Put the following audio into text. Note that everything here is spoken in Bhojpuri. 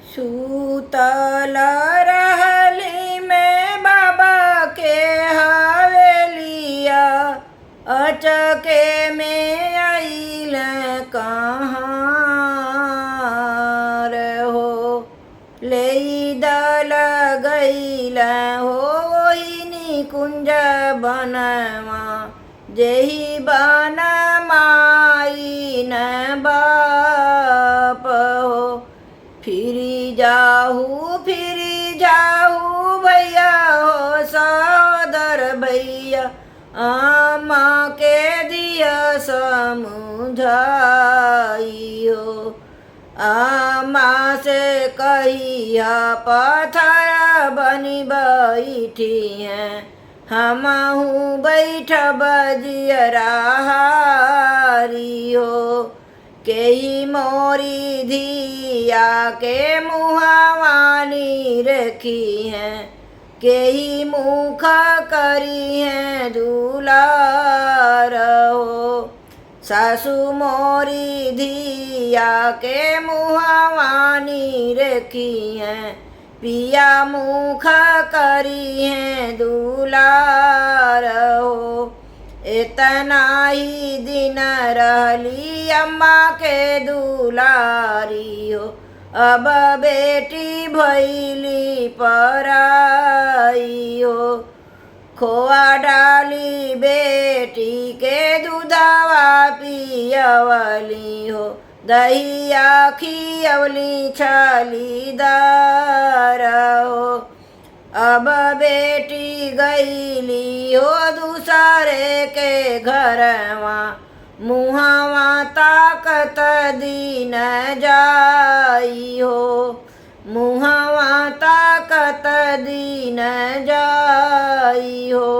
सूतल रहली में बाबा के हवेलिया, अचके में आइल कहाँ रे हो। ले दल गईल हो वही निकुंज बनवा, जेहि बन माई न बाप हो। फिरी जाहू भैया हो सहोदर भैया, आमा के दिया समुझाई हो। आमा से कहिया पत्थर बनी बैठी हैं, हमहू बैठब जियराहारी हो। केही मोरी धिया के मुहावानी रखी हैं, केही मुख करी हैं दुलार हो। सासु मोरी धिया के मुहावानी रखी हैं, पिया मुख करी हैं दुलार हो। इतना ही दिन रहली अम्मा के दुलारी हो, अब बेटी भैली पराई हो। खोआ डाली बेटी के दूधवा पियवली हो, दहिया खियवली छलीदार हो। अब बेटी गईली हो दूसरे के घरवा, मुहवा ताकत दिन जाई हो। मुहवा ताकत दिन जाई हो।